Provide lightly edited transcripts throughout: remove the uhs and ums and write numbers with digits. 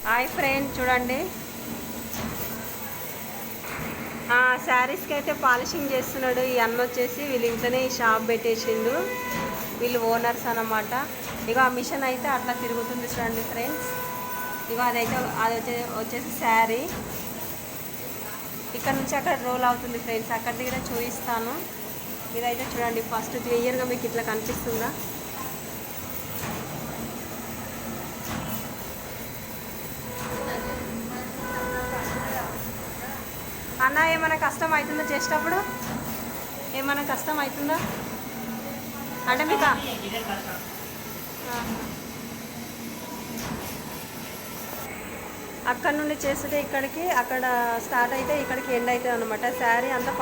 Hi friend చూడండి, శారీస్కి అయితే పాలిషింగ్ చేస్తున్నాడు ఈ అన్న వచ్చేసి. వీళ్ళు ఇంట్లోనే ఈ షాప్ పెట్టేసిండు, వీళ్ళు ఓనర్స్ అన్నమాట. ఇక ఆ మిషన్ అయితే అట్లా తిరుగుతుంది చూడండి ఫ్రెండ్స్. ఇక అది వచ్చేసి శారీ ఇక్కడ నుంచి అక్కడ రోల్ అవుతుంది ఫ్రెండ్స్. అక్కడ దగ్గర చూపిస్తాను. ఇదైతే చూడండి ఫస్ట్ క్లియర్గా మీకు ఇట్లా కనిపిస్తుందా. అన్న ఏమైనా కష్టం అవుతుందో చేసేటప్పుడు? ఏమైనా కష్టం అవుతుందా అంటే మీకు? అక్కడ నుండి చేస్తుంటే ఇక్కడికి, అక్కడ స్టార్ట్ అయితే ఇక్కడికి ఎండ్ అవుతుంది అనమాట. శారీ అంతా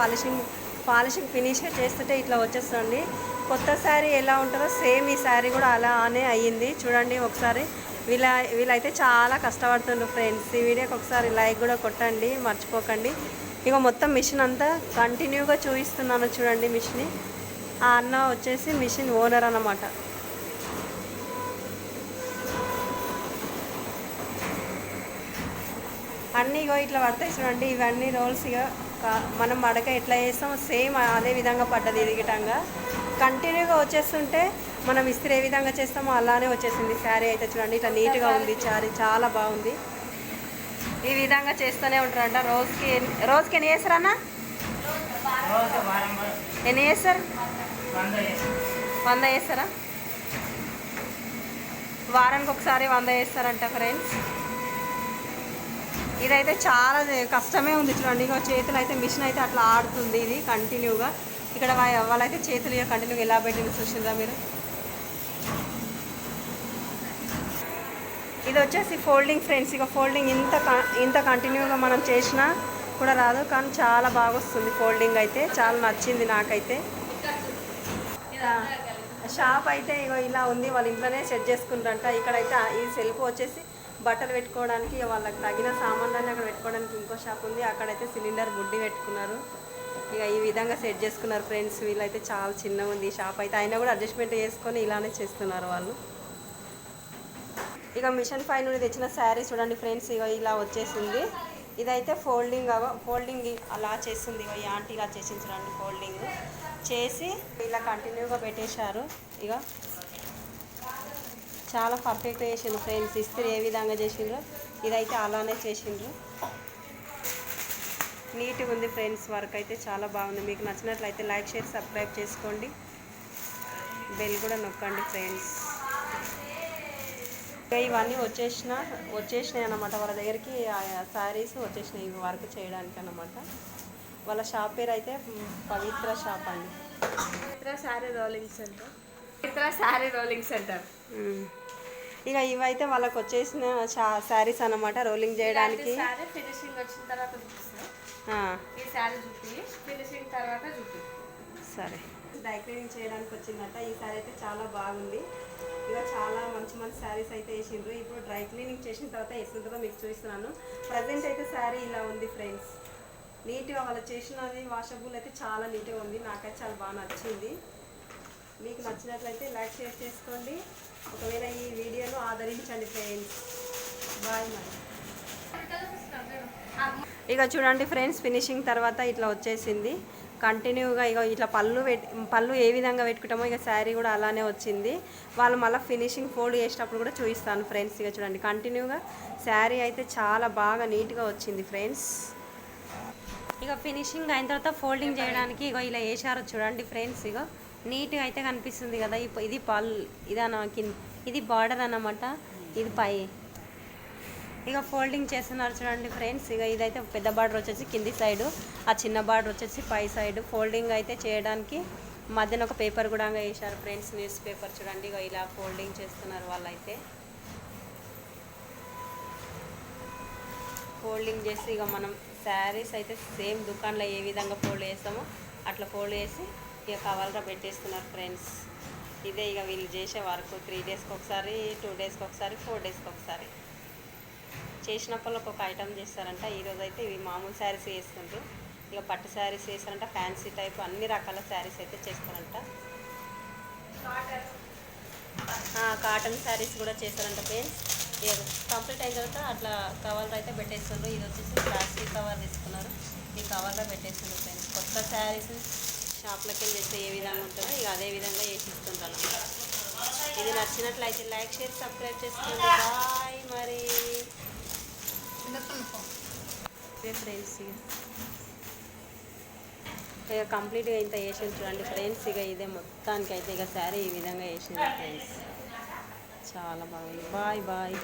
పాలిషింగ్ ఫినిష్గా చేస్తుంటే ఇట్లా వచ్చేస్తుంది. కొత్త శారీ ఎలా ఉంటుందో సేమ్ ఈ శారీ కూడా అలానే అయ్యింది చూడండి ఒకసారి. వీళ్ళైతే చాలా కష్టపడుతుండ్రు ఫ్రెండ్స్. ఈ వీడియోకి ఒకసారి లైక్ కూడా కొట్టండి మర్చిపోకండి. ఇక మొత్తం మిషన్ అంతా కంటిన్యూగా చూపిస్తున్నాను చూడండి మిషన్. ఆ అన్న వచ్చేసి మిషన్ ఓనర్ అన్నమాట. అన్నీ ఇగో ఇట్లా పడతాయి చూడండి. ఇవన్నీ రోల్స్ ఇక మనం మడక ఎట్లా చేస్తామో సేమ్ అదే విధంగా పడ్డది ఇదిగిటంగా. కంటిన్యూగా వచ్చేస్తుంటే మనం ఇస్త్రీ ఏ విధంగా చేస్తామో అలానే వచ్చేసింది శారీ అయితే చూడండి. ఇట్లా నీట్గా ఉంది శారీ, చాలా బాగుంది. ఈ విధంగా చేస్తూనే ఉంటారంట. రోజుకి ఎన్ని చేస్తారన్నా? ఎన్ని చేస్తారు? 100 చేస్తారా? వారానికి ఒకసారి 100 చేస్తారంట ఫ్రెండ్స్. ఇదైతే చాలా కష్టమే ఉంది చూడండి. ఇక చేతులు అయితే మిషన్ అయితే అట్లా ఆడుతుంది ఇది కంటిన్యూగా. ఇక్కడ వాళ్ళైతే చేతులు ఇక కంటిన్యూగా ఎలా పెట్టింది చూసిందా మీరు. ఇది వచ్చేసి ఫోల్డింగ్ ఫ్రెండ్స్. ఇక ఫోల్డింగ్ ఇంత కంటిన్యూగా మనం చేసినా కూడా రాదు, కానీ చాలా బాగా వస్తుంది ఫోల్డింగ్ అయితే. చాలా నచ్చింది నాకైతే. షాప్ అయితే ఇగో ఇలా ఉంది, వాళ్ళ ఇంట్లోనే సెట్ చేసుకుంటారంట. ఇక్కడైతే ఈ సెల్ఫ్ వచ్చేసి బట్టలు పెట్టుకోవడానికి, వాళ్ళకి తగిన సామాన్లన్నీ అక్కడ పెట్టుకోవడానికి ఇంకో షాప్ ఉంది. అక్కడైతే సిలిండర్ బుడ్డి పెట్టుకున్నారు. ఇక ఈ విధంగా సెట్ చేసుకున్నారు ఫ్రెండ్స్. వీళ్ళైతే చాలా చిన్నగా ఉంది ఈ షాప్ అయితే, అయినా కూడా అడ్జస్ట్మెంట్ చేసుకొని ఇలానే చేస్తున్నారు వాళ్ళు. ఇక మిషన్ పై నుండి తెచ్చిన శారీ చూడండి ఫ్రెండ్స్. ఇక ఇలా వచ్చేసింది. ఇదైతే ఫోల్డింగ్ అలా చేస్తుంది. ఇక ఈ ఆంటీ ఇలా చేసింది చూడండి. ఫోల్డింగ్ చేసి ఇలా కంటిన్యూగా పెట్టేశారు. ఇక చాలా పర్ఫెక్ట్గా చేసిండ్రు ఫ్రెండ్స్. ఇస్త్రీ ఏ విధంగా చేసిండ్రు ఇదైతే అలానే చేసిండ్రు. నీట్గా ఉంది ఫ్రెండ్స్. వర్క్ అయితే చాలా బాగుంది. మీకు నచ్చినట్లయితే లైక్, షేర్, సబ్స్క్రైబ్ చేసుకోండి. బెల్ కూడా నొక్కండి ఫ్రెండ్స్. ఇవన్నీ వచ్చేసినాయి అన్నమాట. వాళ్ళ దగ్గరికి శారీస్ వచ్చేసినాయి వర్క్ చేయడానికి అన్నమాట. వాళ్ళ షాప్ పేరు అయితే పవిత్ర షాప్ అండి. పవిత్ర శారీ రోలింగ్ సెంటర్. ఇక ఇవైతే వాళ్ళకి వచ్చేసిన శారీస్ అన్నమాట రోలింగ్ చేయడానికి. ఫినిషింగ్ వచ్చిన తర్వాత ఈ శారీ చూపి ఫినిషింగ్ తర్వాత చూపి. సరే, డ్రై క్లీనింగ్ చేయడానికి వచ్చిందట. ఈ శారీ అయితే చాలా బాగుంది. ఇక చాలా మంచి శారీస్ అయితే వేసిండ్రు. ఇప్పుడు డ్రై క్లీనింగ్ చేసిన తర్వాత వేస్తుంటుందో మీకు చూపిస్తున్నాను. ప్రజెంట్ అయితే శారీ ఇలా ఉంది ఫ్రెండ్స్. నీట్గా వాళ్ళు చేసినది వాషబుల్ అయితే చాలా నీట్గా ఉంది. నాకైతే చాలా బాగా నచ్చింది. మీకు నచ్చినట్లయితే లైక్, షేర్ చేసుకోండి. ఒకవేళ ఈ వీడియోను ఆదరించండి ఫ్రెండ్స్. బాయ్ మరి. ఇక చూడండి ఫ్రెండ్స్, ఫినిషింగ్ తర్వాత ఇట్లా వచ్చేసింది కంటిన్యూగా. ఇక ఇట్లా పళ్ళు ఏ విధంగా పెట్టుకుంటామో ఇక శారీ కూడా అలానే వచ్చింది. వాళ్ళు మళ్ళీ ఫినిషింగ్ ఫోల్డ్ చేసేటప్పుడు కూడా చూపిస్తాను ఫ్రెండ్స్. ఇక చూడండి కంటిన్యూగా శారీ అయితే చాలా బాగా నీట్గా వచ్చింది ఫ్రెండ్స్. ఇక ఫినిషింగ్ అయిన తర్వాత ఫోల్డింగ్ చేయడానికి ఇక ఇలా వేసారు చూడండి ఫ్రెండ్స్. ఇక నీట్గా అయితే కనిపిస్తుంది కదా. ఇది ఇది బార్డర్ అన్నమాట, ఇది పై. ఇక ఫోల్డింగ్ చేస్తున్నారు చూడండి ఫ్రెండ్స్. ఇక ఇదైతే పెద్ద బార్డర్ వచ్చేసి కింది సైడు, ఆ చిన్న బార్డర్ వచ్చేసి పై సైడు. ఫోల్డింగ్ అయితే చేయడానికి మధ్యన ఒక పేపర్ కూడా వేశారు ఫ్రెండ్స్, న్యూస్ పేపర్ చూడండి. ఇక ఇలా ఫోల్డింగ్ చేస్తున్నారు వాళ్ళైతే. ఫోల్డింగ్ చేసి ఇక మనం శారీస్ అయితే సేమ్ దుకాణంలో ఏ విధంగా ఫోల్డ్ చేస్తామో అట్లా ఫోల్డ్ చేసి ఇక కవర్గా పెట్టేస్తున్నారు ఫ్రెండ్స్. ఇదే ఇక వీళ్ళు చేసే వర్క్. 3 డేస్కి ఒకసారి, 2 డేస్కి ఒకసారి, 4 డేస్కి ఒకసారి చేసినప్పుడు ఒక్కొక్క ఐటమ్ చేస్తారంట. ఈరోజు అయితే ఇవి మామూలు శారీస్ వేస్తుండ్రు. ఇక పట్టు శారీస్ వేస్తారంట, ఫ్యాన్సీ టైప్ అన్ని రకాల శారీస్ అయితే చేస్తారంట. కాటన్ శారీస్ కూడా చేస్తారంట ఫ్రెండ్స్. ఇక కంప్లీట్ అయిన తర్వాత అట్లా కవర్లో అయితే పెట్టేస్తుండ్రు. ఇది వచ్చేసి ప్లాస్టిక్ కవర్ తీసుకున్నారు, ఈ కవర్లో పెట్టేస్తుండ్రు ఫ్రెండ్స్. కొత్త శారీస్ షాప్లోకి వెళ్ళి తెస్తే ఏ విధంగా ఉంటుందో ఇక అదే విధంగా వేసి ఇస్తుంటారు అన్నమాట. ఇది నచ్చినట్లయితే లైక్ షేర్ సబ్స్క్రైబ్ చేసుకోండి. బాయ్ మరి ఫ్రెండ్స్. ఇక కంప్లీట్గా ఇంత వేసింది చూడండి ఫ్రెండ్స్. ఇక ఇదే మొత్తానికి అయితే ఇక శారీ ఈ విధంగా వేసింది ఫ్రెండ్స్. చాలా బాగుంది. Bye bye.